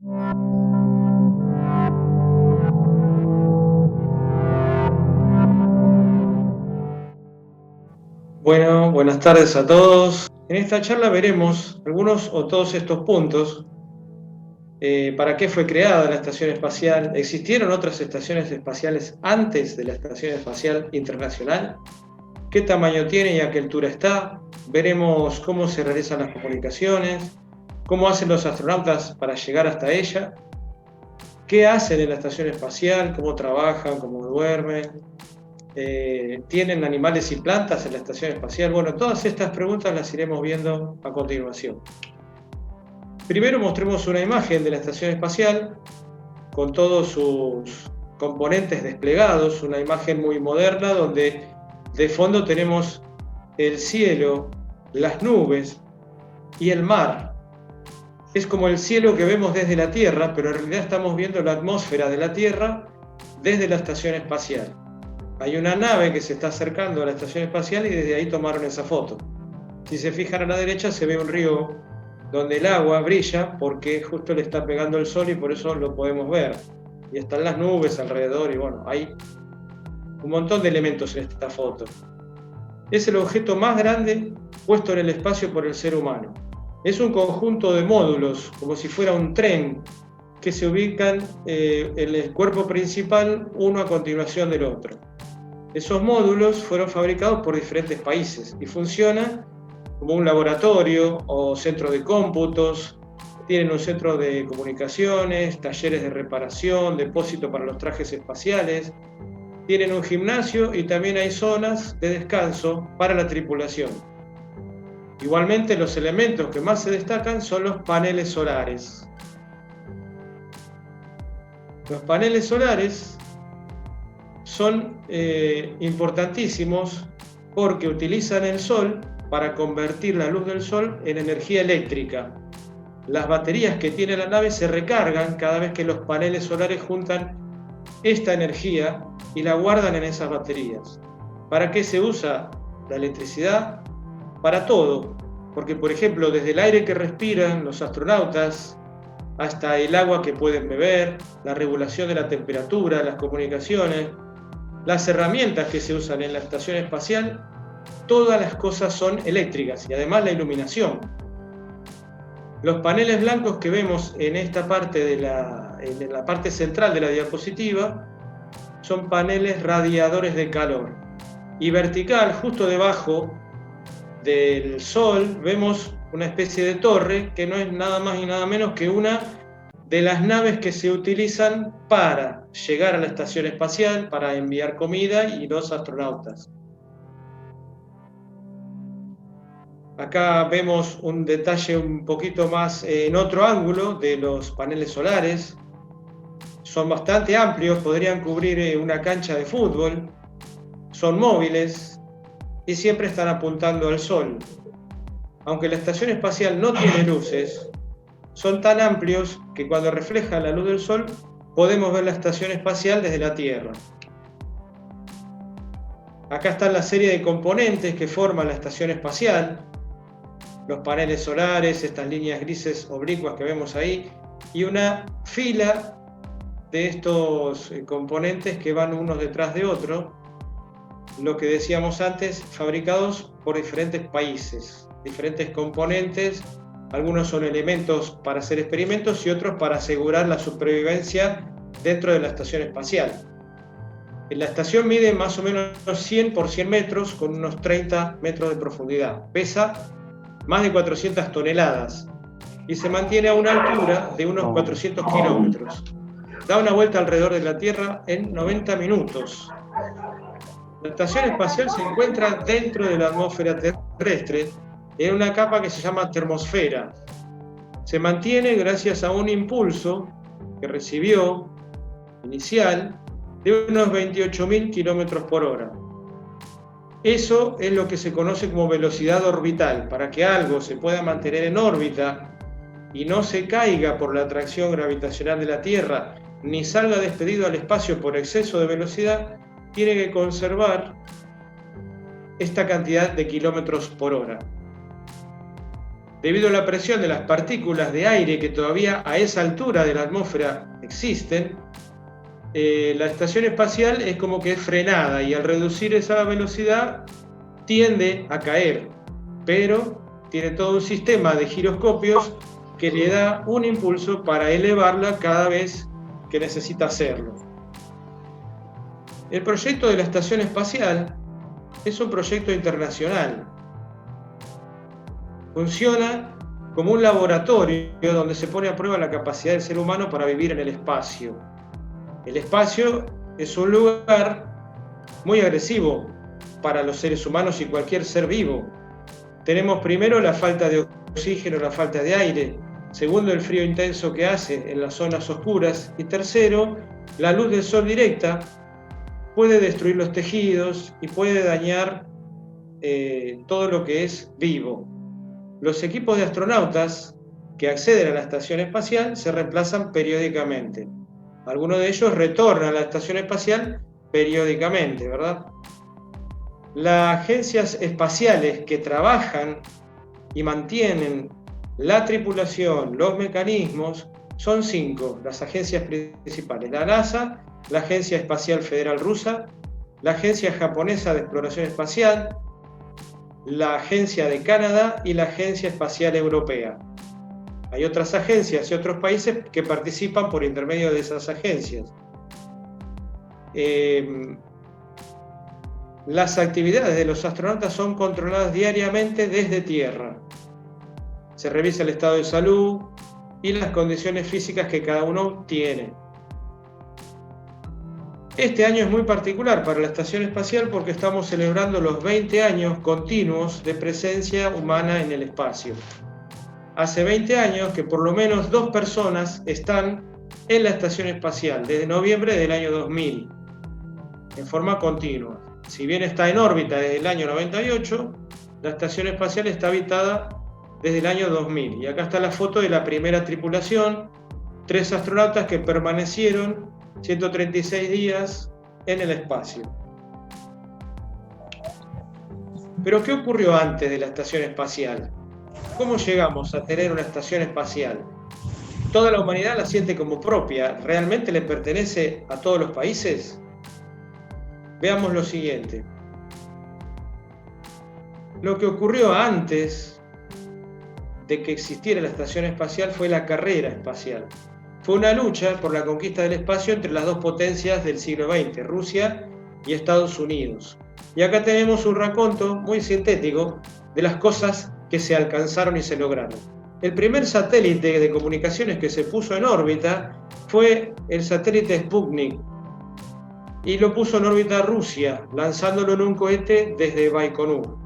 Bueno, buenas tardes a todos. En esta charla veremos algunos o todos estos puntos. ¿Para qué fue creada la Estación Espacial? ¿Existieron otras estaciones espaciales antes de la Estación Espacial Internacional? ¿Qué tamaño tiene y a qué altura está? Veremos cómo se realizan las comunicaciones, cómo hacen los astronautas para llegar hasta ella, qué hacen en la Estación Espacial, cómo trabajan, cómo duermen. ¿Tienen animales y plantas en la Estación Espacial? Bueno, todas estas preguntas las iremos viendo a continuación. Primero mostremos una imagen de la Estación Espacial con todos sus componentes desplegados, una imagen muy moderna donde de fondo tenemos el cielo, las nubes y el mar. Es como el cielo que vemos desde la Tierra, pero en realidad estamos viendo la atmósfera de la Tierra desde la Estación Espacial. Hay una nave que se está acercando a la Estación Espacial y desde ahí tomaron esa foto. Si se fijan a la derecha se ve un río donde el agua brilla porque justo le está pegando el sol y por eso lo podemos ver. Y están las nubes alrededor y bueno, hay un montón de elementos en esta foto. Es el objeto más grande puesto en el espacio por el ser humano. Es un conjunto de módulos, como si fuera un tren, que se ubican en el cuerpo principal, uno a continuación del otro. Esos módulos fueron fabricados por diferentes países y funcionan como un laboratorio o centro de cómputos, tienen un centro de comunicaciones, talleres de reparación, depósito para los trajes espaciales, tienen un gimnasio y también hay zonas de descanso para la tripulación. Igualmente, los elementos que más se destacan son los paneles solares. Los paneles solares son importantísimos porque utilizan el sol para convertir la luz del sol en energía eléctrica. Las baterías que tiene la nave se recargan cada vez que los paneles solares juntan esta energía y la guardan en esas baterías. ¿Para qué se usa la electricidad? Para todo, porque por ejemplo desde el aire que respiran los astronautas hasta el agua que pueden beber, la regulación de la temperatura, las comunicaciones, las herramientas que se usan en la estación espacial, todas las cosas son eléctricas y además la iluminación. Los paneles blancos que vemos en esta parte en la parte central de la diapositiva son paneles radiadores de calor. Y vertical, justo debajo del sol, vemos una especie de torre que no es nada más y nada menos que una de las naves que se utilizan para llegar a la estación espacial, para enviar comida y los astronautas. Acá vemos un detalle un poquito más en otro ángulo de los paneles solares. Son bastante amplios, podrían cubrir una cancha de fútbol. Son móviles y siempre están apuntando al sol. Aunque la estación espacial no tiene luces, son tan amplios que cuando refleja la luz del sol podemos ver la estación espacial desde la Tierra. Acá está la serie de componentes que forman la estación espacial, los paneles solares, estas líneas grises oblicuas que vemos ahí, y una fila de estos componentes que van unos detrás de otros, lo que decíamos antes, fabricados por diferentes países, diferentes componentes. Algunos son elementos para hacer experimentos y otros para asegurar la supervivencia dentro de la estación espacial. La estación mide más o menos 100 por 100 metros con unos 30 metros de profundidad. Pesa más de 400 toneladas y se mantiene a una altura de unos 400 kilómetros. Da una vuelta alrededor de la Tierra en 90 minutos. La estación espacial se encuentra dentro de la atmósfera terrestre en una capa que se llama termosfera. Se mantiene gracias a un impulso que recibió inicial de unos 28.000 kilómetros por hora. Eso es lo que se conoce como velocidad orbital. Para que algo se pueda mantener en órbita y no se caiga por la atracción gravitacional de la Tierra, ni salga despedido al espacio por exceso de velocidad, tiene que conservar esta cantidad de kilómetros por hora. debido a la presión de las partículas de aire que todavía a esa altura de la atmósfera existen, la estación espacial es como que es frenada y al reducir esa velocidad tiende a caer, pero tiene todo un sistema de giroscopios que le da un impulso para elevarla cada vez que necesita hacerlo. El proyecto de la estación espacial es un proyecto internacional. Funciona como un laboratorio donde se pone a prueba la capacidad del ser humano para vivir en el espacio. El espacio es un lugar muy agresivo para los seres humanos y cualquier ser vivo. Tenemos primero la falta de oxígeno, la falta de aire. Segundo, el frío intenso que hace en las zonas oscuras. Y tercero, la luz del sol directa puede destruir los tejidos y puede dañar todo lo que es vivo. Los equipos de astronautas que acceden a la estación espacial se reemplazan periódicamente. Algunos de ellos retornan a la estación espacial periódicamente, ¿verdad? Las agencias espaciales que trabajan y mantienen la tripulación, los mecanismos, son 5, las agencias principales: la NASA, la Agencia Espacial Federal Rusa, la Agencia Japonesa de Exploración Espacial, la Agencia de Canadá y la Agencia Espacial Europea. Hay otras agencias y otros países que participan por intermedio de esas agencias. Las actividades de los astronautas son controladas diariamente desde tierra. Se revisa el estado de salud y las condiciones físicas que cada uno tiene. Este año es muy particular para la Estación Espacial porque estamos celebrando los 20 años continuos de presencia humana en el espacio. Hace 20 años que por lo menos 2 personas están en la Estación Espacial, desde noviembre del año 2000, en forma continua. Si bien está en órbita desde el año 98, la Estación Espacial está habitada desde el año 2000. Y acá está la foto de la primera tripulación, 3 astronautas que permanecieron 136 días en el espacio. Pero ¿qué ocurrió antes de la Estación Espacial? ¿Cómo llegamos a tener una estación espacial? ¿Toda la humanidad la siente como propia? ¿Realmente le pertenece a todos los países? Veamos lo siguiente. Lo que ocurrió antes de que existiera la estación espacial fue la carrera espacial. Fue una lucha por la conquista del espacio entre las 2 potencias del siglo XX, Rusia y Estados Unidos. Y acá tenemos un raconto muy sintético de las cosas que se alcanzaron y se lograron. El primer satélite de comunicaciones que se puso en órbita fue el satélite Sputnik, y lo puso en órbita Rusia, lanzándolo en un cohete desde Baikonur.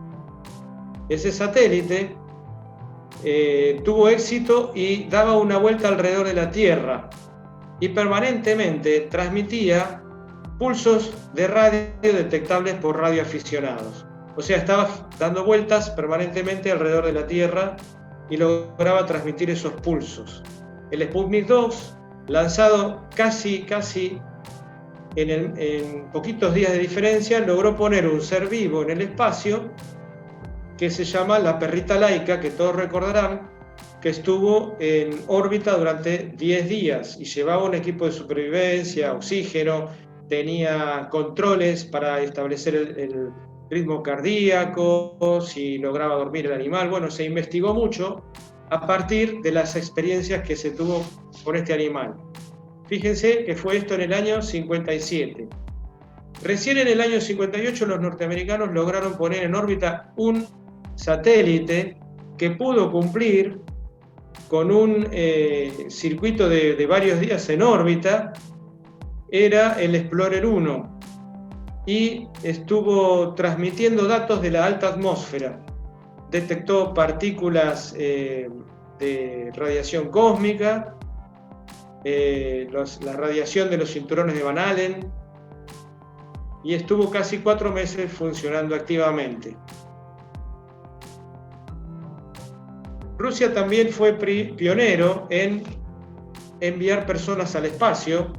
Ese satélite tuvo éxito y daba una vuelta alrededor de la Tierra y permanentemente transmitía pulsos de radio detectables por radioaficionados. O sea, estaba dando vueltas permanentemente alrededor de la Tierra y lograba transmitir esos pulsos. El Sputnik 2, lanzado casi en poquitos días de diferencia, logró poner un ser vivo en el espacio que se llama la perrita Laika, que todos recordarán, que estuvo en órbita durante 10 días y llevaba un equipo de supervivencia, oxígeno, tenía controles para establecer el ritmo cardíaco, si lograba dormir el animal. Bueno, se investigó mucho a partir de las experiencias que se tuvo con este animal. Fíjense que fue esto en el año 57. Recién en el año 58 los norteamericanos lograron poner en órbita un satélite que pudo cumplir con un circuito de varios días en órbita. Era el Explorer 1 y estuvo transmitiendo datos de la alta atmósfera. Detectó partículas de radiación cósmica, la radiación de los cinturones de Van Allen, y estuvo casi 4 meses funcionando activamente. Rusia también fue pionero en enviar personas al espacio,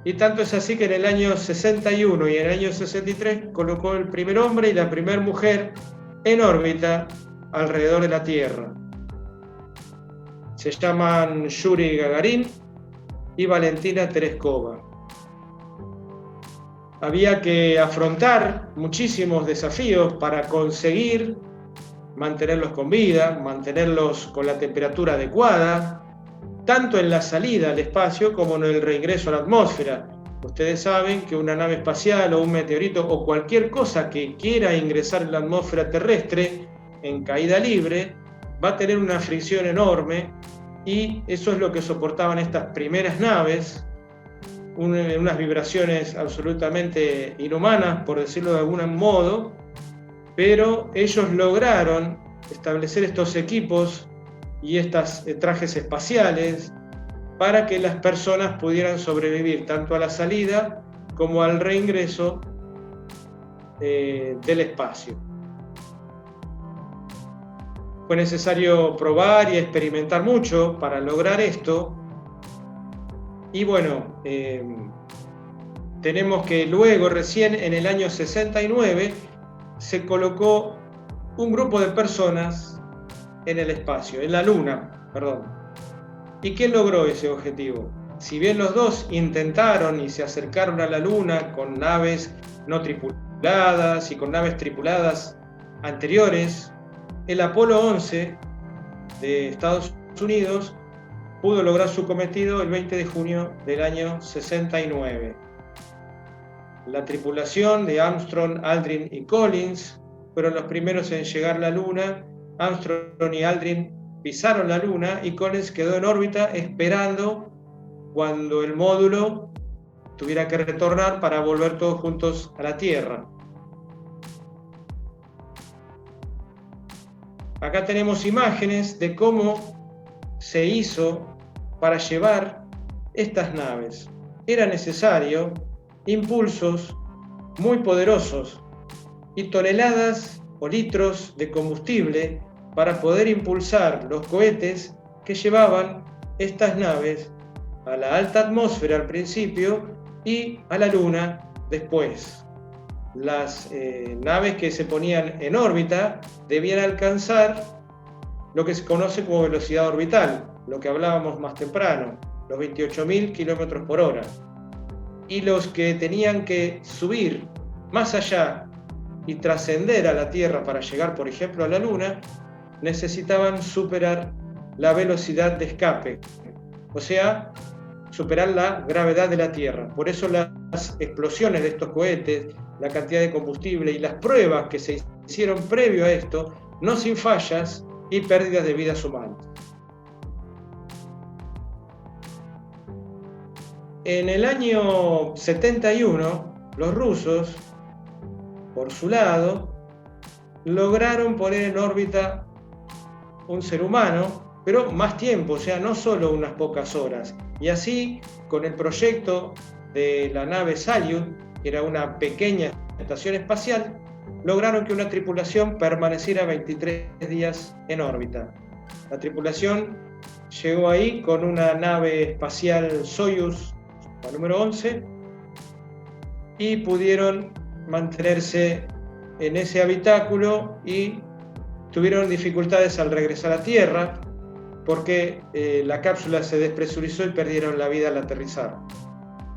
y tanto es así que en el año 61 y en el año 63 colocó el primer hombre y la primera mujer en órbita alrededor de la Tierra. Se llaman Yuri Gagarin y Valentina Tereskova. Había que afrontar muchísimos desafíos para conseguir mantenerlos con vida, mantenerlos con la temperatura adecuada, tanto en la salida al espacio como en el reingreso a la atmósfera. Ustedes saben que una nave espacial o un meteorito o cualquier cosa que quiera ingresar en la atmósfera terrestre en caída libre va a tener una fricción enorme, y eso es lo que soportaban estas primeras naves, unas vibraciones absolutamente inhumanas, por decirlo de algún modo, pero ellos lograron establecer estos equipos y estos trajes espaciales para que las personas pudieran sobrevivir tanto a la salida como al reingreso del espacio. Fue necesario probar y experimentar mucho para lograr esto. Y bueno, tenemos que luego, recién en el año 69, se colocó un grupo de personas en el espacio, en la Luna, perdón. ¿Y quién logró ese objetivo? Si bien los dos intentaron y se acercaron a la Luna con naves no tripuladas y con naves tripuladas anteriores, el Apolo 11 de Estados Unidos pudo lograr su cometido el 20 de junio del año 69. La tripulación de Armstrong, Aldrin y Collins fueron los primeros en llegar a la Luna. Armstrong y Aldrin pisaron la Luna y Collins quedó en órbita esperando cuando el módulo tuviera que retornar para volver todos juntos a la Tierra. Acá tenemos imágenes de cómo se hizo para llevar estas naves. Era necesario impulsos muy poderosos y toneladas o litros de combustible para poder impulsar los cohetes que llevaban estas naves a la alta atmósfera al principio y a la Luna después. Las naves que se ponían en órbita debían alcanzar lo que se conoce como velocidad orbital, lo que hablábamos más temprano, los 28.000 kilómetros por hora. Y los que tenían que subir más allá y trascender a la Tierra para llegar, por ejemplo, a la Luna, necesitaban superar la velocidad de escape, o sea, superar la gravedad de la Tierra. Por eso las explosiones de estos cohetes, la cantidad de combustible y las pruebas que se hicieron previo a esto, no sin fallas y pérdidas de vidas humanas. En el año 71, los rusos, por su lado, lograron poner en órbita un ser humano, pero más tiempo, o sea, no solo unas pocas horas. Y así, con el proyecto de la nave Salyut, que era una pequeña estación espacial, lograron que una tripulación permaneciera 23 días en órbita. La tripulación llegó ahí con una nave espacial Soyuz, la número 11, y pudieron mantenerse en ese habitáculo y tuvieron dificultades al regresar a Tierra porque la cápsula se despresurizó y perdieron la vida al aterrizar.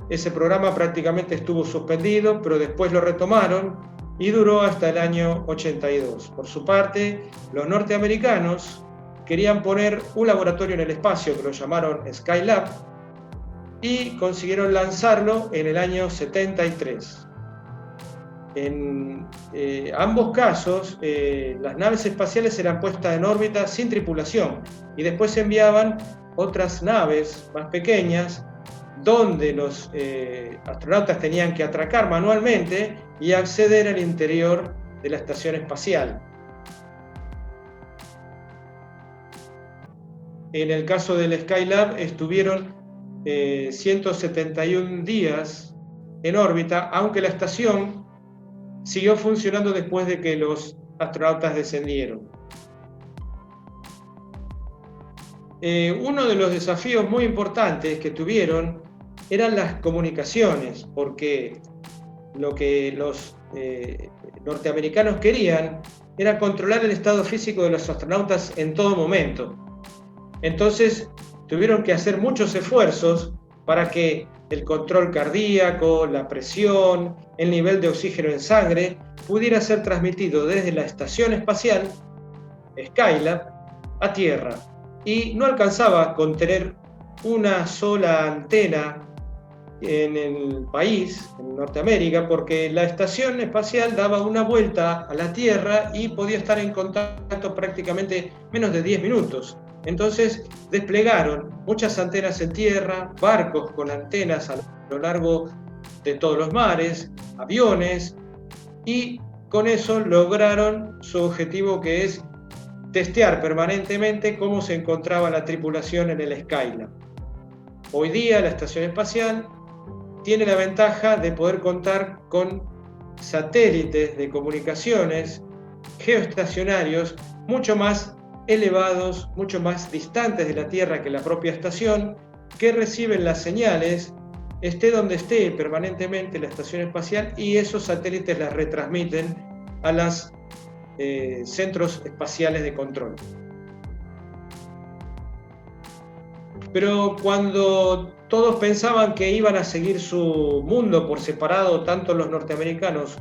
Ese programa prácticamente estuvo suspendido, pero después lo retomaron y duró hasta el año 82. Por su parte, los norteamericanos querían poner un laboratorio en el espacio que lo llamaron Skylab y consiguieron lanzarlo en el año 73. En ambos casos, las naves espaciales eran puestas en órbita sin tripulación y después se enviaban otras naves más pequeñas donde los astronautas tenían que atracar manualmente y acceder al interior de la estación espacial. En el caso del Skylab estuvieron 171 días en órbita, aunque la estación siguió funcionando después de que los astronautas descendieron. Uno de los desafíos muy importantes que tuvieron eran las comunicaciones, porque lo que los norteamericanos querían era controlar el estado físico de los astronautas en todo momento. Entonces tuvieron que hacer muchos esfuerzos para que el control cardíaco, la presión, el nivel de oxígeno en sangre pudiera ser transmitido desde la estación espacial Skylab a Tierra. Y no alcanzaba con tener una sola antena en el país, en Norteamérica, porque la estación espacial daba una vuelta a la Tierra y podía estar en contacto prácticamente menos de 10 minutos. Entonces desplegaron muchas antenas en tierra, barcos con antenas a lo largo de todos los mares, aviones, y con eso lograron su objetivo, que es testear permanentemente cómo se encontraba la tripulación en el Skylab. Hoy día la estación espacial tiene la ventaja de poder contar con satélites de comunicaciones geoestacionarios mucho más elevados, mucho más distantes de la Tierra que la propia estación, que reciben las señales, esté donde esté permanentemente la estación espacial, y esos satélites las retransmiten a los centros espaciales de control. Pero cuando todos pensaban que iban a seguir su mundo por separado, tanto los norteamericanos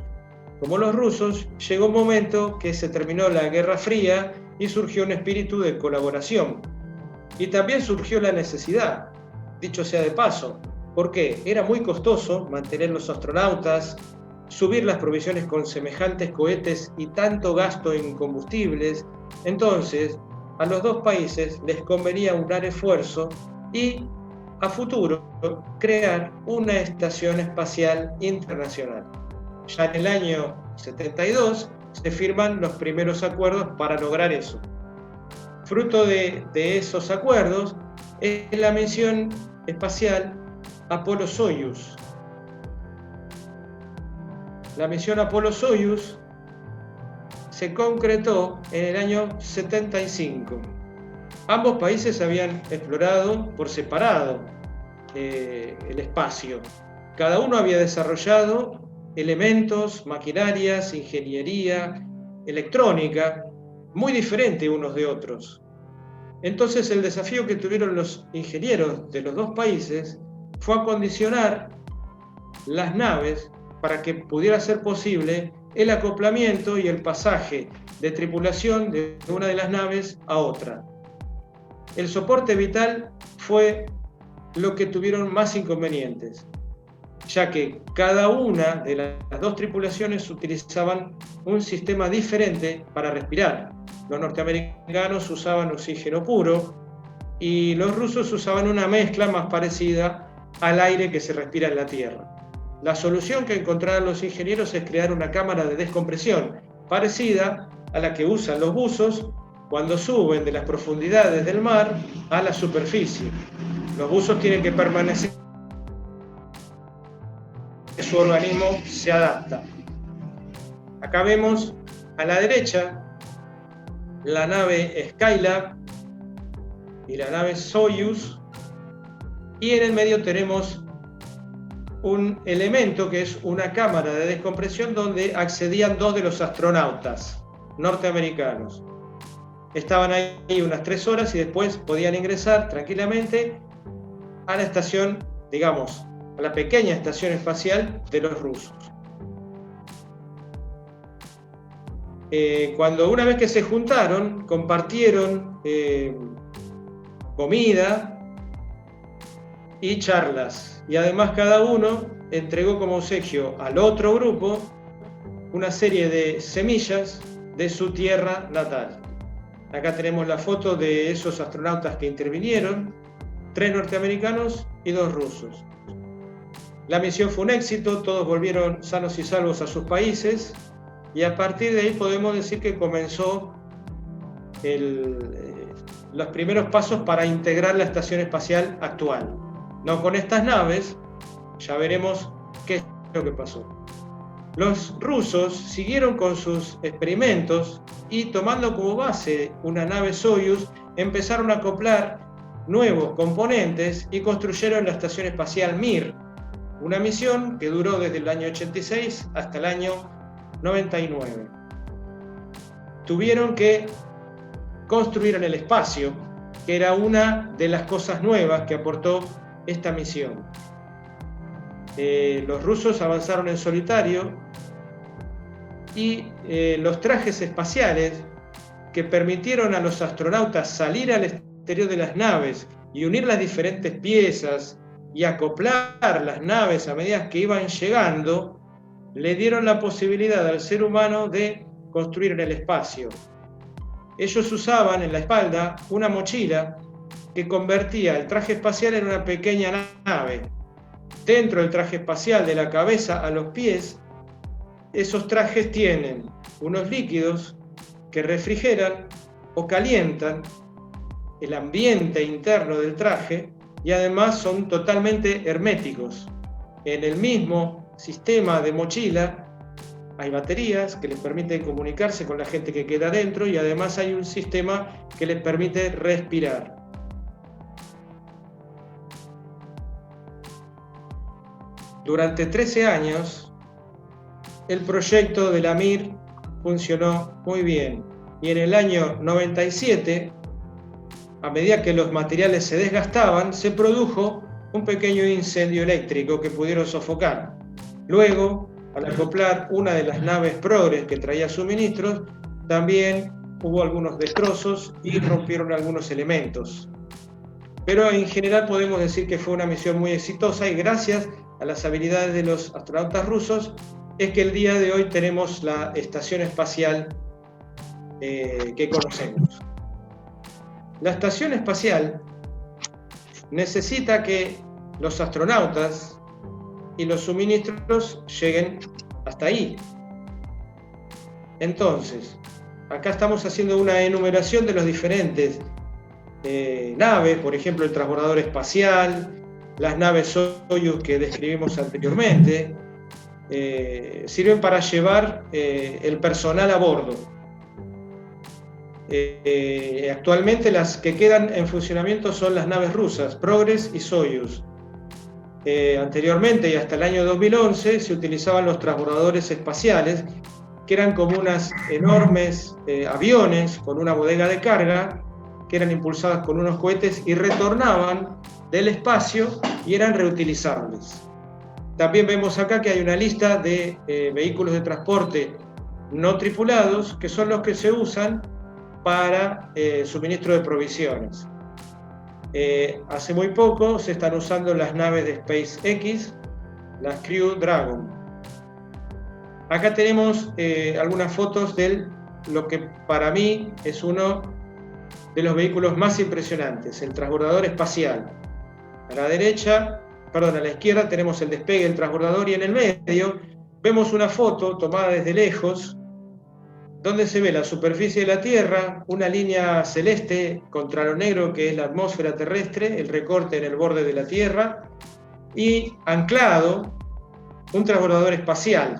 como los rusos, llegó un momento que se terminó la Guerra Fría y surgió un espíritu de colaboración. Y también surgió la necesidad, dicho sea de paso, porque era muy costoso mantener los astronautas, subir las provisiones con semejantes cohetes y tanto gasto en combustibles. Entonces, a los dos países les convenía unar esfuerzo y, a futuro, crear una estación espacial internacional. Ya en el año 72 se firman los primeros acuerdos para lograr eso. Fruto de esos acuerdos es la misión espacial Apolo-Soyuz. La misión Apolo-Soyuz se concretó en el año 75. Ambos países habían explorado por separado el espacio. Cada uno había desarrollado elementos, maquinarias, ingeniería, electrónica, muy diferentes unos de otros. Entonces el desafío que tuvieron los ingenieros de los dos países fue acondicionar las naves para que pudiera ser posible el acoplamiento y el pasaje de tripulación de una de las naves a otra. El soporte vital fue lo que tuvieron más inconvenientes, ya que cada una de las dos tripulaciones utilizaban un sistema diferente para respirar. Los norteamericanos usaban oxígeno puro y los rusos usaban una mezcla más parecida al aire que se respira en la Tierra. La solución que encontraron los ingenieros es crear una cámara de descompresión parecida a la que usan los buzos cuando suben de las profundidades del mar a la superficie. Los buzos tienen que permanecer, su organismo se adapta. Acá vemos a la derecha la nave Skylab y la nave Soyuz, y en el medio tenemos un elemento que es una cámara de descompresión donde accedían dos de los astronautas norteamericanos. Estaban ahí unas 3 horas y después podían ingresar tranquilamente a la estación, digamos, a la pequeña estación espacial de los rusos. Cuando una vez que se juntaron, compartieron comida y charlas, y además cada uno entregó como obsequio al otro grupo una serie de semillas de su tierra natal. Acá tenemos la foto de esos astronautas que intervinieron, 3 norteamericanos y 2 rusos. La misión fue un éxito, todos volvieron sanos y salvos a sus países, y a partir de ahí podemos decir que comenzó los primeros pasos para integrar la estación espacial actual. No con estas naves, ya veremos qué es lo que pasó. Los rusos siguieron con sus experimentos y, tomando como base una nave Soyuz, empezaron a acoplar nuevos componentes y construyeron la estación espacial Mir, una misión que duró desde el año 86 hasta el año 99. tuvieron que construir en el espacio, que era una de las cosas nuevas que aportó esta misión. Los rusos avanzaron en solitario y los trajes espaciales que permitieron a los astronautas salir al exterior de las naves y unir las diferentes piezas y acoplar las naves a medida que iban llegando, le dieron la posibilidad al ser humano de construir en el espacio. Ellos usaban en la espalda una mochila que convertía el traje espacial en una pequeña nave. Dentro del traje espacial, de la cabeza a los pies, esos trajes tienen unos líquidos que refrigeran o calientan el ambiente interno del traje y además son totalmente herméticos. En el mismo sistema de mochila hay baterías que les permiten comunicarse con la gente que queda dentro y además hay un sistema que les permite respirar. Durante 13 años, el proyecto de la Mir funcionó muy bien. Y en el año 97, a medida que los materiales se desgastaban, se produjo un pequeño incendio eléctrico que pudieron sofocar. Luego, al acoplar una de las naves Progress que traía suministros, también hubo algunos destrozos y rompieron algunos elementos. Pero en general podemos decir que fue una misión muy exitosa y gracias a las habilidades de los astronautas rusos es que el día de hoy tenemos la estación espacial que conocemos. La estación espacial necesita que los astronautas y los suministros lleguen hasta ahí. Entonces, acá estamos haciendo una enumeración de los diferentes naves, por ejemplo el transbordador espacial, las naves Soyuz que describimos anteriormente, sirven para llevar el personal a bordo. Actualmente las que quedan en funcionamiento son las naves rusas, Progress y Soyuz. Anteriormente y hasta el año 2011 se utilizaban los transbordadores espaciales, que eran como unas enormes aviones con una bodega de carga, que eran impulsadas con unos cohetes y retornaban del espacio y eran reutilizables. También vemos acá que hay una lista de vehículos de transporte no tripulados, que son los que se usan para suministro de provisiones. Hace muy poco se están usando las naves de SpaceX, las Crew Dragon. Acá tenemos algunas fotos de lo que para mí es uno de los vehículos más impresionantes, el transbordador espacial. A la izquierda tenemos el despegue del transbordador y en el medio vemos una foto tomada desde lejos donde se ve la superficie de la Tierra, una línea celeste contra lo negro que es la atmósfera terrestre, el recorte en el borde de la Tierra y anclado un transbordador espacial.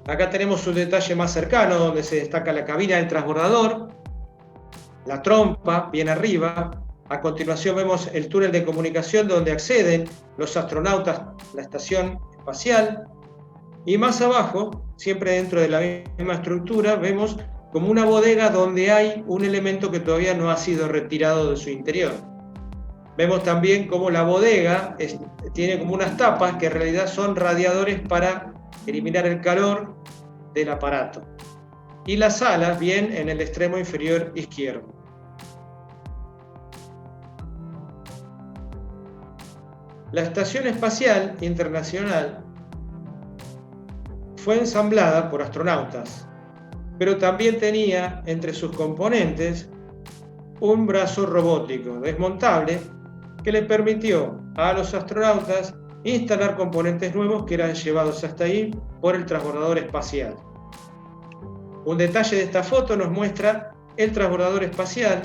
Acá tenemos un detalle más cercano donde se destaca la cabina del transbordador, la trompa bien arriba. A continuación vemos el túnel de comunicación donde acceden los astronautas a la estación espacial. Y más abajo, siempre dentro de la misma estructura, vemos como una bodega donde hay un elemento que todavía no ha sido retirado de su interior. Vemos también como la bodega tiene como unas tapas que en realidad son radiadores para eliminar el calor del aparato. Y las alas bien en el extremo inferior izquierdo. La Estación Espacial Internacional fue ensamblada por astronautas, pero también tenía entre sus componentes un brazo robótico desmontable que le permitió a los astronautas instalar componentes nuevos que eran llevados hasta ahí por el transbordador espacial. Un detalle de esta foto nos muestra el transbordador espacial.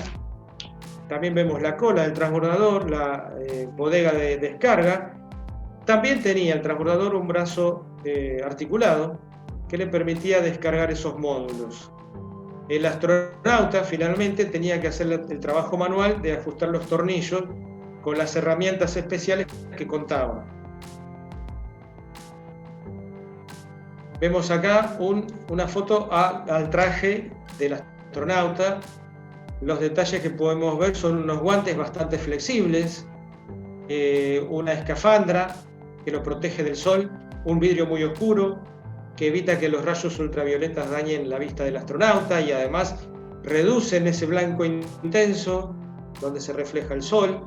También vemos la cola del transbordador, la bodega de descarga. También tenía el transbordador un brazo articulado que le permitía descargar esos módulos. El astronauta finalmente tenía que hacer el trabajo manual de ajustar los tornillos con las herramientas especiales que contaba. Vemos acá una foto al traje del astronauta. Los detalles que podemos ver son unos guantes bastante flexibles, una escafandra que lo protege del sol, un vidrio muy oscuro que evita que los rayos ultravioletas dañen la vista del astronauta y además reducen ese blanco intenso donde se refleja el sol.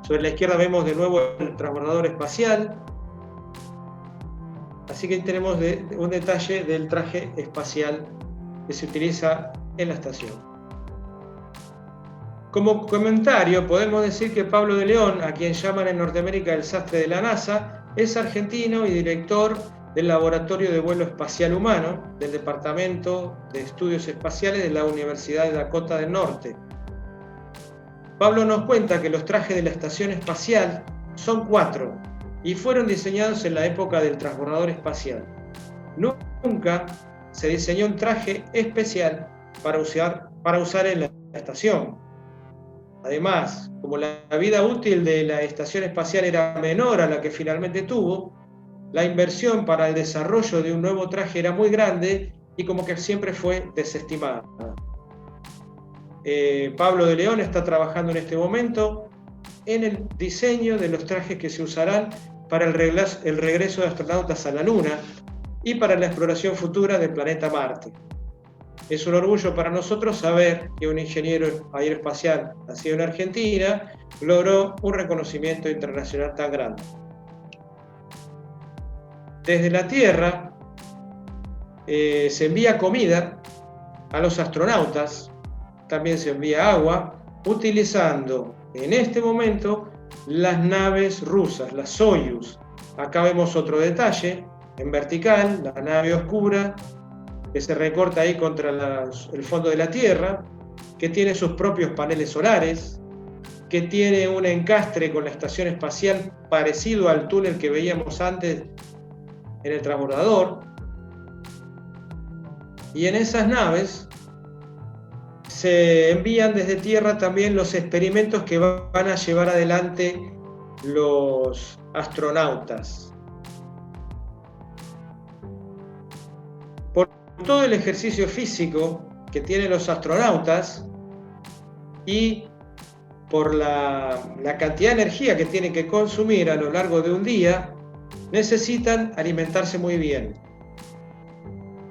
Sobre la izquierda vemos de nuevo el transbordador espacial. Así que tenemos un detalle del traje espacial que se utiliza en la estación. Como comentario, podemos decir que Pablo de León, a quien llaman en Norteamérica el sastre de la NASA, es argentino y director del Laboratorio de Vuelo Espacial Humano del Departamento de Estudios Espaciales de la Universidad de Dakota del Norte. Pablo nos cuenta que los trajes de la estación espacial son 4 y fueron diseñados en la época del transbordador espacial. Nunca se diseñó un traje especial para usar en la estación. Además, como la vida útil de la estación espacial era menor a la que finalmente tuvo, la inversión para el desarrollo de un nuevo traje era muy grande y como que siempre fue desestimada. Pablo de León está trabajando en este momento en el diseño de los trajes que se usarán para el regreso de astronautas a la Luna y para la exploración futura del planeta Marte. Es un orgullo para nosotros saber que un ingeniero aeroespacial nacido en Argentina logró un reconocimiento internacional tan grande. Desde la Tierra se envía comida a los astronautas, también se envía agua, utilizando en este momento las naves rusas, las Soyuz. Acá vemos otro detalle, en vertical, la nave oscura, que se recorta ahí contra el fondo de la Tierra, que tiene sus propios paneles solares, que tiene un encastre con la estación espacial parecido al túnel que veíamos antes en el transbordador. Y en esas naves se envían desde Tierra también los experimentos que van a llevar adelante los astronautas. Por todo el ejercicio físico que tienen los astronautas y por la cantidad de energía que tienen que consumir a lo largo de un día, necesitan alimentarse muy bien.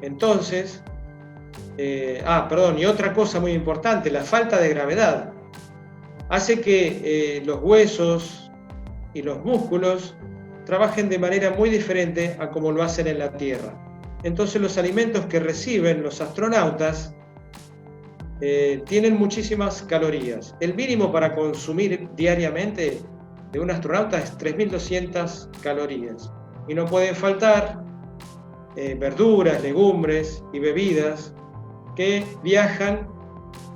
Entonces, y otra cosa muy importante, la falta de gravedad hace que los huesos y los músculos trabajen de manera muy diferente a como lo hacen en la Tierra. Entonces los alimentos que reciben los astronautas tienen muchísimas calorías. El mínimo para consumir diariamente de un astronauta es 3.200 calorías. Y no pueden faltar verduras, legumbres y bebidas que viajan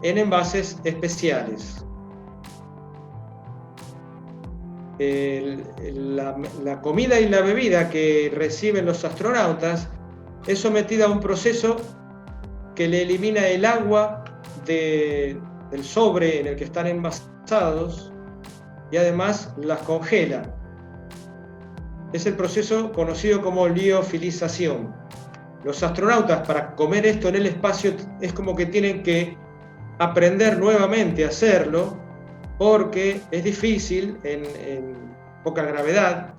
en envases especiales. La comida y la bebida que reciben los astronautas es sometida a un proceso que le elimina el agua del sobre en el que están envasados y además las congela. Es el proceso conocido como liofilización. Los astronautas, para comer esto en el espacio, es como que tienen que aprender nuevamente a hacerlo, porque es difícil en poca gravedad,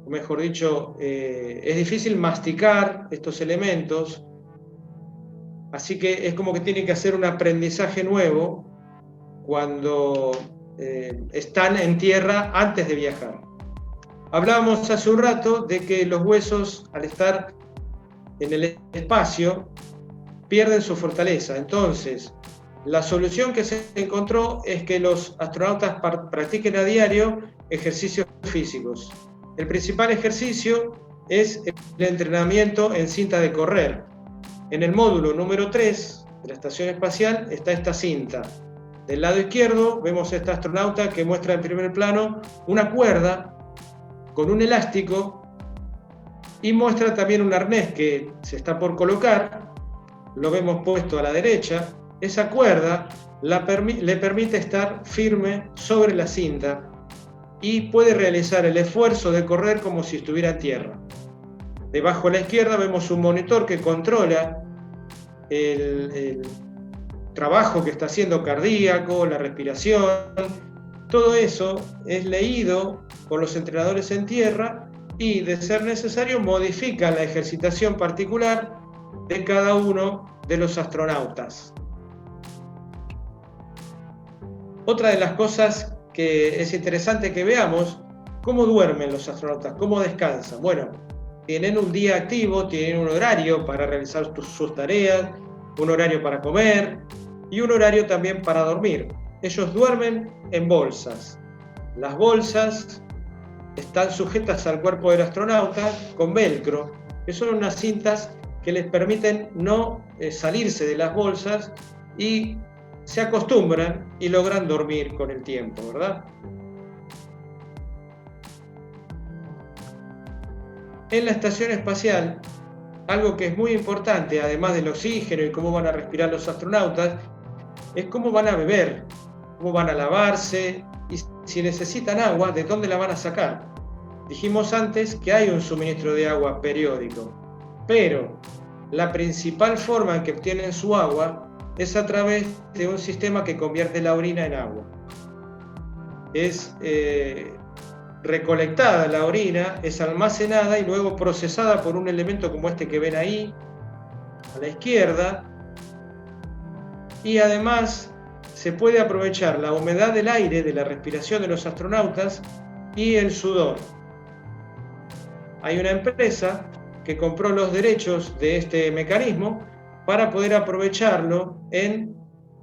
o mejor dicho, es difícil masticar estos elementos, así que es como que tienen que hacer un aprendizaje nuevo cuando están en tierra antes de viajar. Hablábamos hace un rato de que los huesos, al estar en el espacio, pierden su fortaleza. Entonces, la solución que se encontró es que los astronautas practiquen a diario ejercicios físicos. El principal ejercicio es el entrenamiento en cinta de correr. En el módulo número 3 de la estación espacial está esta cinta. Del lado izquierdo vemos a este astronauta que muestra en primer plano una cuerda con un elástico y muestra también un arnés que se está por colocar, lo vemos puesto a la derecha. Esa cuerda le permite estar firme sobre la cinta y puede realizar el esfuerzo de correr como si estuviera en tierra. Debajo a la izquierda vemos un monitor que controla el trabajo que está haciendo cardíaco, la respiración. Todo eso es leído por los entrenadores en tierra y, de ser necesario, modifican la ejercitación particular de cada uno de los astronautas. Otra de las cosas que es interesante que veamos, cómo duermen los astronautas, cómo descansan. Bueno, tienen un día activo, tienen un horario para realizar sus tareas, un horario para comer y un horario también para dormir. Ellos duermen en bolsas. Las bolsas están sujetas al cuerpo del astronauta con velcro, que son unas cintas que les permiten no salirse de las bolsas y se acostumbran y logran dormir con el tiempo, ¿verdad? En la estación espacial, algo que es muy importante, además del oxígeno y cómo van a respirar los astronautas, es cómo van a beber, cómo van a lavarse y si necesitan agua, de dónde la van a sacar. Dijimos antes que hay un suministro de agua periódico, pero la principal forma en que obtienen su agua es a través de un sistema que convierte la orina en agua. Es recolectada la orina, es almacenada y luego procesada por un elemento como este que ven ahí, a la izquierda, y además se puede aprovechar la humedad del aire, de la respiración de los astronautas y el sudor. Hay una empresa que compró los derechos de este mecanismo para poder aprovecharlo en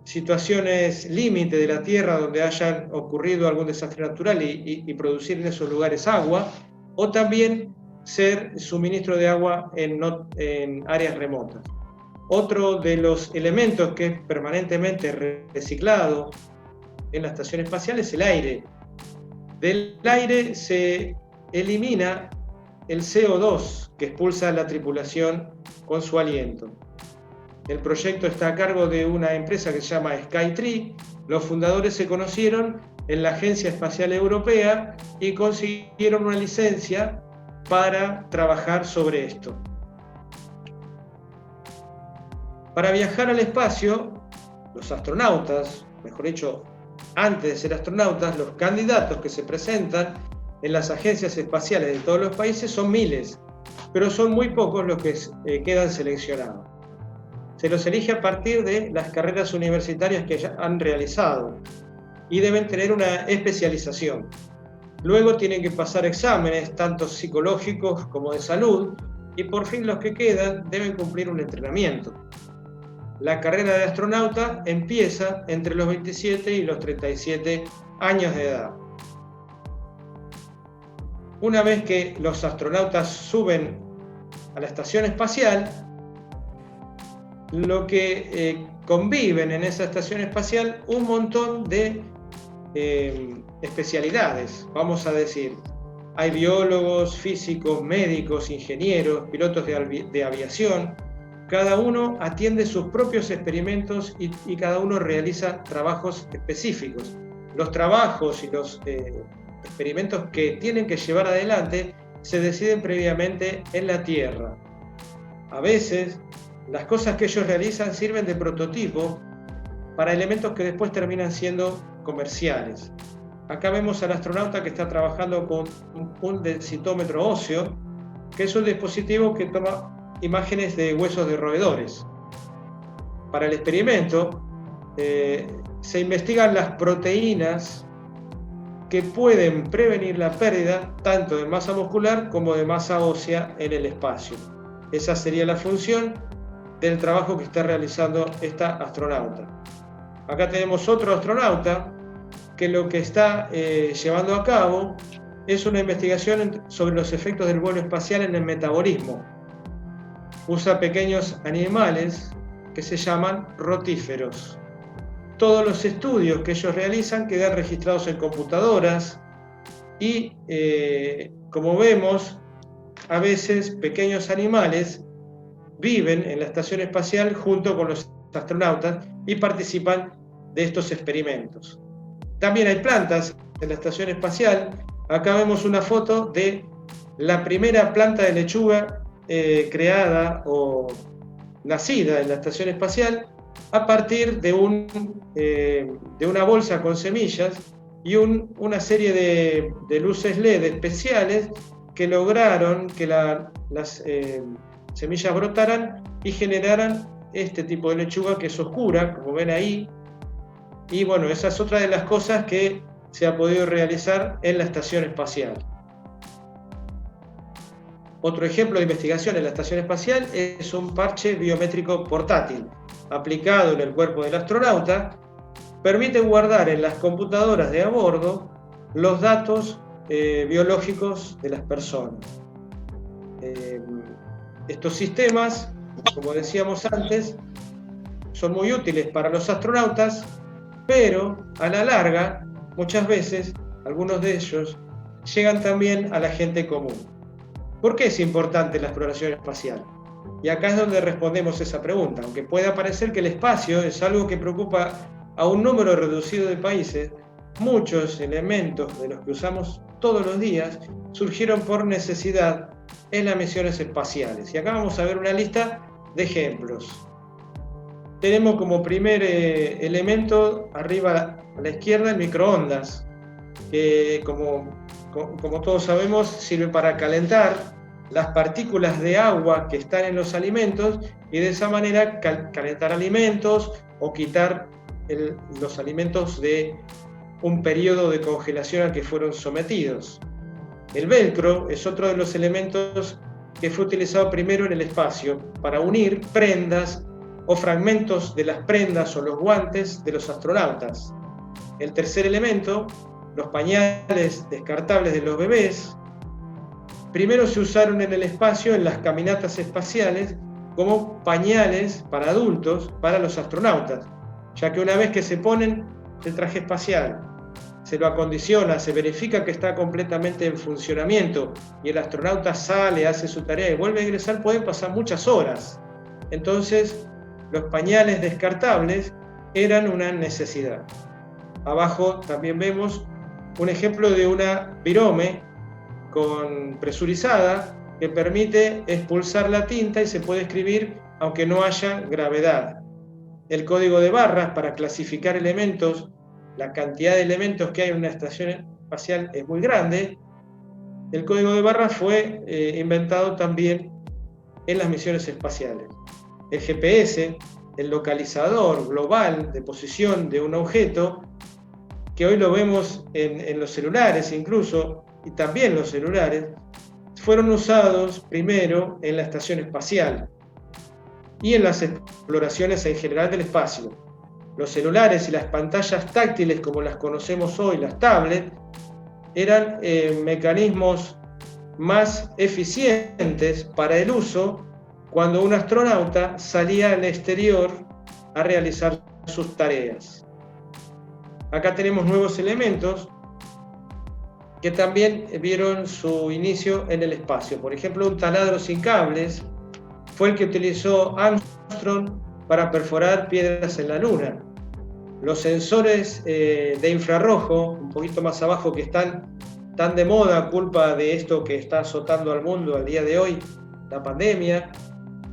situaciones límite de la Tierra donde hayan ocurrido algún desastre natural y producir en esos lugares agua, o también ser suministro de agua en áreas remotas. Otro de los elementos que es permanentemente reciclado en la estación espacial es el aire. Del aire se elimina el CO2 que expulsa la tripulación con su aliento. El proyecto está a cargo de una empresa que se llama Skytree. Los fundadores se conocieron en la Agencia Espacial Europea y consiguieron una licencia para trabajar sobre esto. Para viajar al espacio, los astronautas, mejor dicho, antes de ser astronautas, los candidatos que se presentan en las agencias espaciales de todos los países son miles, pero son muy pocos los que quedan seleccionados. Se los elige a partir de las carreras universitarias que ya han realizado y deben tener una especialización. Luego tienen que pasar exámenes, tanto psicológicos como de salud, y por fin los que quedan deben cumplir un entrenamiento. La carrera de astronauta empieza entre los 27 y los 37 años de edad. Una vez que los astronautas suben a la estación espacial, lo que conviven en esa estación espacial un montón de especialidades, vamos a decir. Hay biólogos, físicos, médicos, ingenieros, pilotos de aviación. Cada uno atiende sus propios experimentos y cada uno realiza trabajos específicos. Los trabajos y los experimentos que tienen que llevar adelante se deciden previamente en la Tierra. A veces, las cosas que ellos realizan sirven de prototipo para elementos que después terminan siendo comerciales. Acá vemos al astronauta que está trabajando con un densitómetro óseo, que es un dispositivo que toma imágenes de huesos de roedores. Para el experimento se investigan las proteínas que pueden prevenir la pérdida tanto de masa muscular como de masa ósea en el espacio. Esa sería la función del trabajo que está realizando esta astronauta. Acá tenemos otro astronauta que lo que está llevando a cabo es una investigación sobre los efectos del vuelo espacial en el metabolismo. Usa pequeños animales que se llaman rotíferos. Todos los estudios que ellos realizan quedan registrados en computadoras y, como vemos, a veces pequeños animales viven en la estación espacial junto con los astronautas y participan de estos experimentos. También hay plantas en la estación espacial. Acá vemos una foto de la primera planta de lechuga creada o nacida en la estación espacial a partir de una bolsa con semillas y una serie de luces LED especiales que lograron que las semillas brotaran y generaran este tipo de lechuga que es oscura, como ven ahí. Y bueno, esa es otra de las cosas que se ha podido realizar en la estación espacial. Otro ejemplo de investigación en la estación espacial es un parche biométrico portátil aplicado en el cuerpo del astronauta. Permite guardar en las computadoras de a bordo los datos biológicos de las personas. Estos sistemas, como decíamos antes, son muy útiles para los astronautas, pero a la larga, muchas veces, algunos de ellos llegan también a la gente común. ¿Por qué es importante la exploración espacial? Y acá es donde respondemos esa pregunta. Aunque pueda parecer que el espacio es algo que preocupa a un número reducido de países, muchos elementos de los que usamos todos los días surgieron por necesidad en las misiones espaciales. Y acá vamos a ver una lista de ejemplos. Tenemos como primer elemento arriba a la izquierda el microondas, que como todos sabemos sirve para calentar las partículas de agua que están en los alimentos y de esa manera calentar alimentos o quitar los alimentos de un periodo de congelación al que fueron sometidos. El velcro es otro de los elementos que fue utilizado primero en el espacio para unir prendas o fragmentos de las prendas o los guantes de los astronautas. El tercer elemento, los pañales descartables de los bebés, primero se usaron en el espacio en las caminatas espaciales como pañales para adultos para los astronautas, ya que una vez que se ponen el traje espacial, se lo acondiciona, se verifica que está completamente en funcionamiento y el astronauta sale, hace su tarea y vuelve a ingresar, pueden pasar muchas horas. Entonces, los pañales descartables eran una necesidad. Abajo también vemos un ejemplo de una virome presurizada que permite expulsar la tinta y se puede escribir aunque no haya gravedad. El código de barras para clasificar elementos, la cantidad de elementos que hay en una estación espacial es muy grande. El código de barras fue inventado también en las misiones espaciales. El GPS, el localizador global de posición de un objeto, que hoy lo vemos en los celulares incluso, y también los celulares, fueron usados primero en la estación espacial y en las exploraciones en general del espacio. Los celulares y las pantallas táctiles como las conocemos hoy, las tablets, eran mecanismos más eficientes para el uso cuando un astronauta salía al exterior a realizar sus tareas. Acá tenemos nuevos elementos que también vieron su inicio en el espacio. Por ejemplo, un taladro sin cables fue el que utilizó Armstrong para perforar piedras en la Luna. Los sensores de infrarrojo, un poquito más abajo, que están tan de moda a culpa de esto que está azotando al mundo al día de hoy, la pandemia,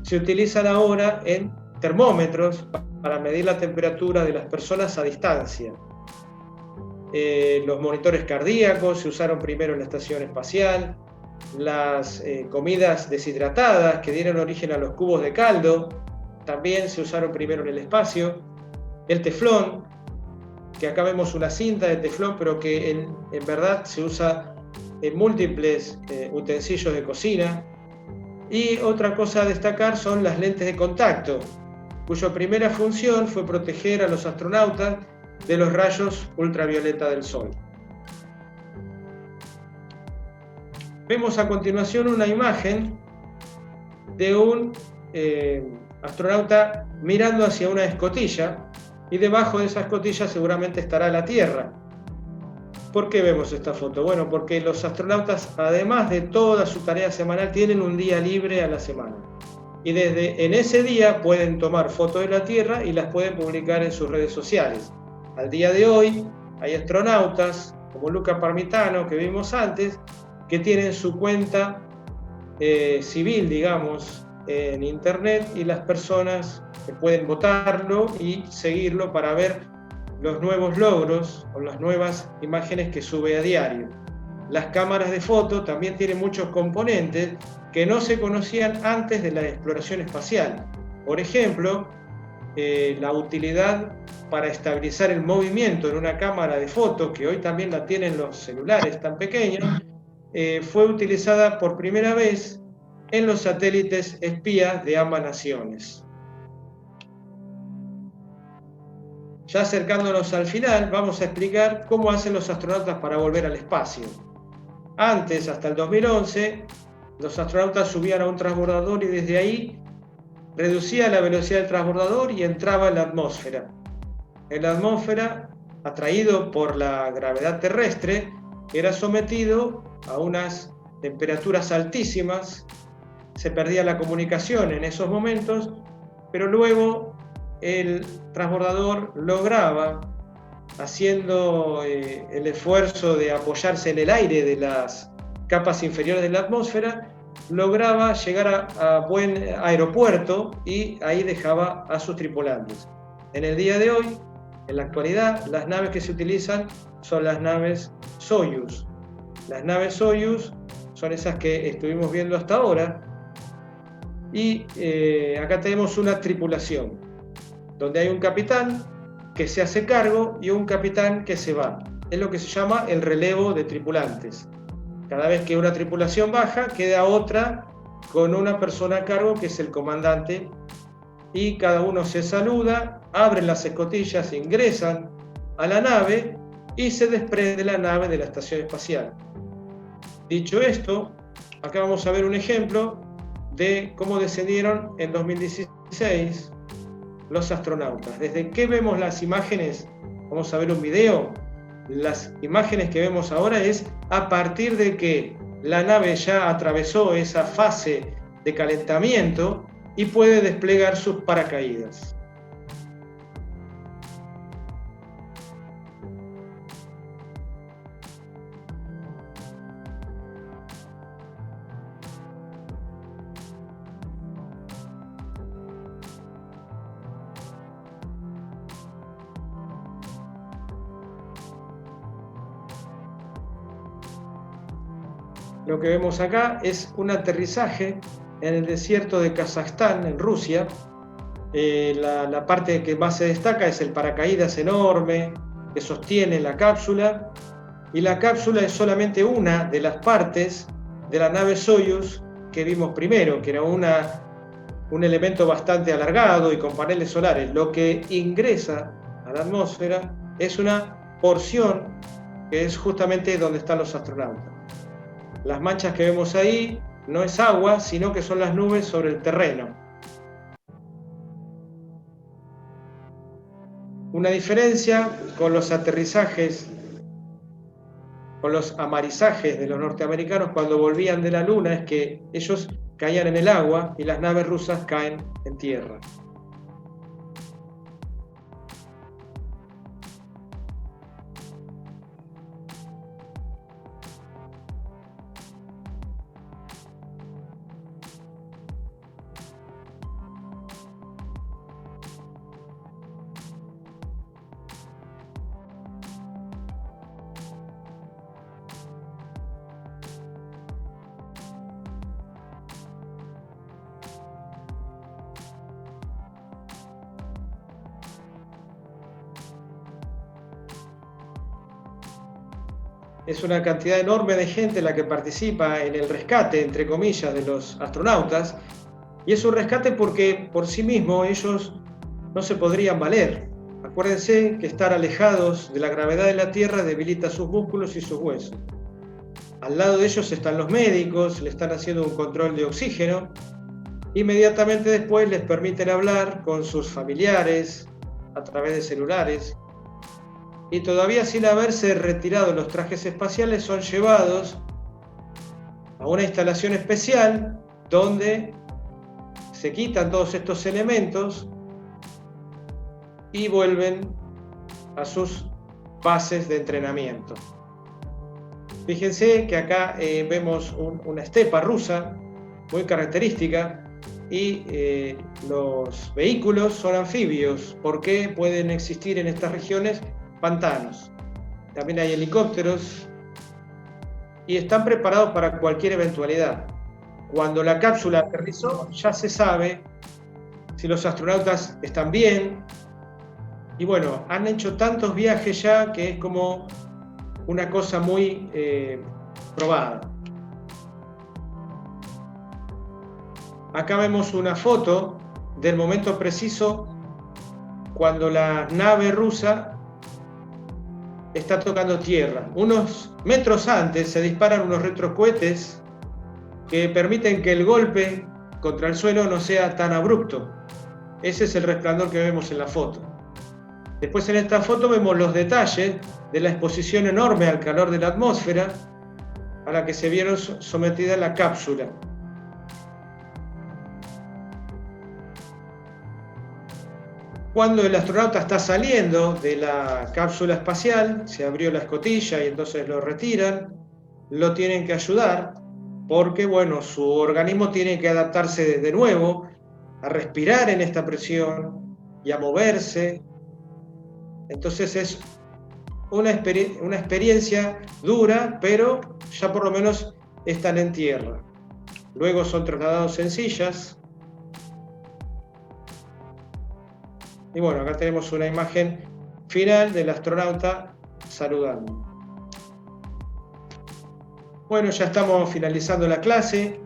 se utilizan ahora en termómetros para medir la temperatura de las personas a distancia. Los monitores cardíacos se usaron primero en la estación espacial, las comidas deshidratadas que dieron origen a los cubos de caldo también se usaron primero en el espacio, el teflón, que acá vemos una cinta de teflón, pero que en verdad se usa en múltiples utensilios de cocina. Y otra cosa a destacar son las lentes de contacto, cuya primera función fue proteger a los astronautas de los rayos ultravioleta del Sol. Vemos a continuación una imagen de un astronauta mirando hacia una escotilla y debajo de esa escotilla seguramente estará la Tierra. ¿Por qué vemos esta foto? Bueno, porque los astronautas, además de toda su tarea semanal, tienen un día libre a la semana. Y en ese día pueden tomar fotos de la Tierra y las pueden publicar en sus redes sociales. Al día de hoy hay astronautas como Luca Parmitano, que vimos antes, que tienen su cuenta civil, digamos, en Internet, y las personas pueden votarlo y seguirlo para ver los nuevos logros o las nuevas imágenes que sube a diario. Las cámaras de foto también tienen muchos componentes que no se conocían antes de la exploración espacial. Por ejemplo, la utilidad para estabilizar el movimiento en una cámara de foto, que hoy también la tienen los celulares tan pequeños, fue utilizada por primera vez en los satélites espías de ambas naciones. Ya acercándonos al final, vamos a explicar cómo hacen los astronautas para volver al espacio. Antes, hasta el 2011, los astronautas subían a un transbordador y desde ahí reducía la velocidad del transbordador y entraba en la atmósfera. En la atmósfera, atraído por la gravedad terrestre, era sometido a unas temperaturas altísimas, se perdía la comunicación en esos momentos, pero luego el transbordador lograba, haciendo el esfuerzo de apoyarse en el aire de las capas inferiores de la atmósfera, lograba llegar a buen aeropuerto y ahí dejaba a sus tripulantes. En el día de hoy, en la actualidad, las naves que se utilizan son las naves Soyuz. Las naves Soyuz son esas que estuvimos viendo hasta ahora, y acá tenemos una tripulación, donde hay un capitán que se hace cargo y un capitán que se va. Es lo que se llama el relevo de tripulantes. Cada vez que una tripulación baja, queda otra con una persona a cargo, que es el comandante, y cada uno se saluda, abren las escotillas, ingresan a la nave y se desprende la nave de la estación espacial. Dicho esto, acá vamos a ver un ejemplo de cómo descendieron en 2016 los astronautas. ¿Desde qué vemos las imágenes? Vamos a ver un video. Las imágenes que vemos ahora es a partir de que la nave ya atravesó esa fase de calentamiento y puede desplegar sus paracaídas. Lo que vemos acá es un aterrizaje en el desierto de Kazajstán, en Rusia. La parte que más se destaca es el paracaídas enorme que sostiene la cápsula, y la cápsula es solamente una de las partes de la nave Soyuz que vimos primero, que era un elemento bastante alargado y con paneles solares. Lo que ingresa a la atmósfera es una porción que es justamente donde están los astronautas. Las manchas que vemos ahí no es agua, sino que son las nubes sobre el terreno. Una diferencia con los aterrizajes, con los amarizajes de los norteamericanos cuando volvían de la Luna, es que ellos caían en el agua y las naves rusas caen en tierra. Es una cantidad enorme de gente la que participa en el rescate, entre comillas, de los astronautas, y es un rescate porque por sí mismo ellos no se podrían valer. Acuérdense que estar alejados de la gravedad de la Tierra debilita sus músculos y sus huesos. Al lado de ellos están los médicos, le están haciendo un control de oxígeno. Inmediatamente después les permiten hablar con sus familiares a través de celulares. Y todavía sin haberse retirado los trajes espaciales, son llevados a una instalación especial donde se quitan todos estos elementos y vuelven a sus bases de entrenamiento. Fíjense que acá vemos una estepa rusa, muy característica, y los vehículos son anfibios. ¿Por qué pueden existir en estas regiones pantanos? También hay helicópteros y están preparados para cualquier eventualidad. Cuando la cápsula aterrizó, ya se sabe si los astronautas están bien. Y bueno, han hecho tantos viajes ya que es como una cosa muy probada. Acá vemos una foto del momento preciso cuando la nave rusa está tocando tierra. Unos metros antes se disparan unos retrocohetes que permiten que el golpe contra el suelo no sea tan abrupto. Ese es el resplandor que vemos en la foto. Después en esta foto vemos los detalles de la exposición enorme al calor de la atmósfera a la que se vieron sometida la cápsula. Cuando el astronauta está saliendo de la cápsula espacial, se abrió la escotilla y entonces lo retiran, lo tienen que ayudar porque, bueno, su organismo tiene que adaptarse de nuevo a respirar en esta presión y a moverse. Entonces es una experiencia dura, pero ya por lo menos están en tierra. Luego son trasladados en sillas. Y bueno, acá tenemos una imagen final del astronauta saludando. Bueno, ya estamos finalizando la clase.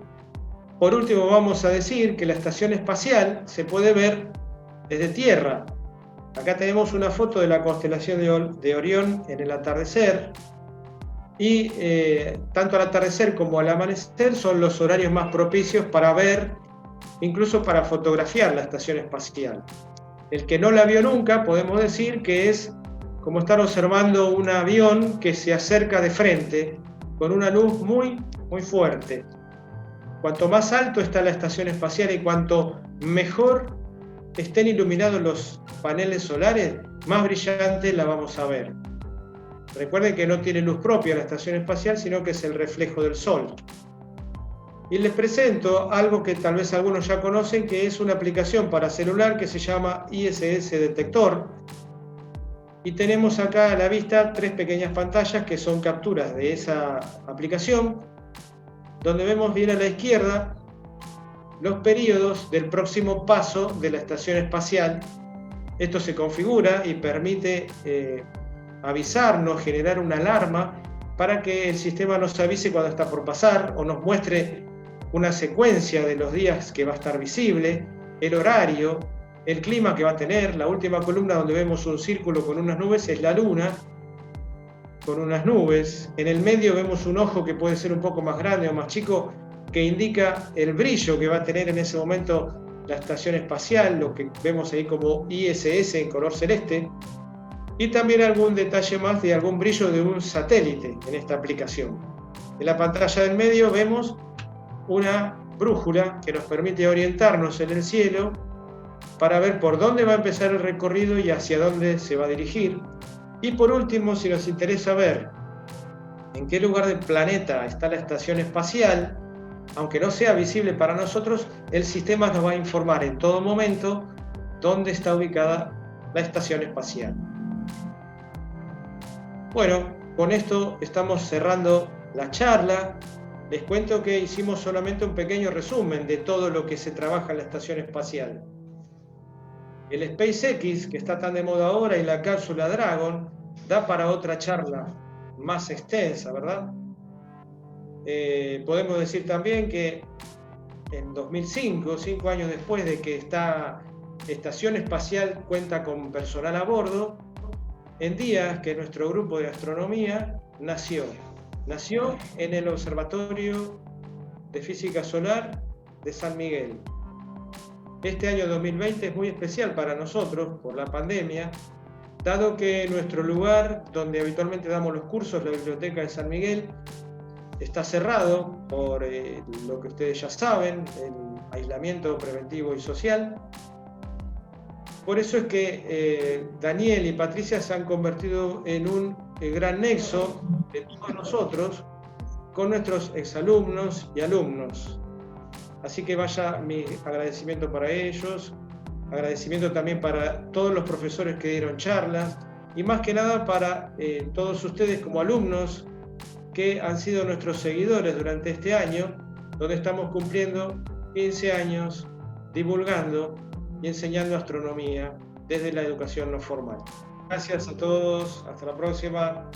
Por último, vamos a decir que la estación espacial se puede ver desde tierra. Acá tenemos una foto de la constelación de Orión en el atardecer. Y tanto al atardecer como al amanecer son los horarios más propicios para ver, incluso para fotografiar la estación espacial. El que no la vio nunca, podemos decir que es como estar observando un avión que se acerca de frente con una luz muy, muy fuerte. Cuanto más alto está la estación espacial y cuanto mejor estén iluminados los paneles solares, más brillante la vamos a ver. Recuerden que no tiene luz propia la estación espacial, sino que es el reflejo del Sol. Y les presento algo que tal vez algunos ya conocen, que es una aplicación para celular que se llama ISS Detector. Y tenemos acá a la vista 3 pequeñas pantallas que son capturas de esa aplicación, donde vemos bien a la izquierda los periodos del próximo paso de la estación espacial. Esto se configura y permite avisarnos, generar una alarma para que el sistema nos avise cuando está por pasar o nos muestre una secuencia de los días que va a estar visible, el horario, el clima que va a tener. La última columna donde vemos un círculo con unas nubes es la luna, con unas nubes. En el medio vemos un ojo que puede ser un poco más grande o más chico, que indica el brillo que va a tener en ese momento la estación espacial, lo que vemos ahí como ISS en color celeste, y también algún detalle más de algún brillo de un satélite en esta aplicación. En la pantalla del medio vemos una brújula que nos permite orientarnos en el cielo para ver por dónde va a empezar el recorrido y hacia dónde se va a dirigir. Y por último, si nos interesa ver en qué lugar del planeta está la estación espacial, aunque no sea visible para nosotros, el sistema nos va a informar en todo momento dónde está ubicada la estación espacial. Bueno, con esto estamos cerrando la charla. Les cuento que hicimos solamente un pequeño resumen de todo lo que se trabaja en la estación espacial. El SpaceX, que está tan de moda ahora, y la cápsula Dragon, da para otra charla más extensa, ¿verdad? Podemos decir también que en 2005, 5 años después de que esta estación espacial cuenta con personal a bordo, en días que nuestro grupo de astronomía nació en el Observatorio de Física Solar de San Miguel. Este año 2020 es muy especial para nosotros por la pandemia, dado que nuestro lugar donde habitualmente damos los cursos, la Biblioteca de San Miguel, está cerrado por lo que ustedes ya saben, el aislamiento preventivo y social. Por eso es que Daniel y Patricia se han convertido en un gran nexo de todos nosotros con nuestros exalumnos y alumnos. Así que vaya mi agradecimiento para ellos, agradecimiento también para todos los profesores que dieron charlas y más que nada para todos ustedes como alumnos que han sido nuestros seguidores durante este año, donde estamos cumpliendo 15 años divulgando y enseñando astronomía desde la educación no formal. Gracias a todos, hasta la próxima.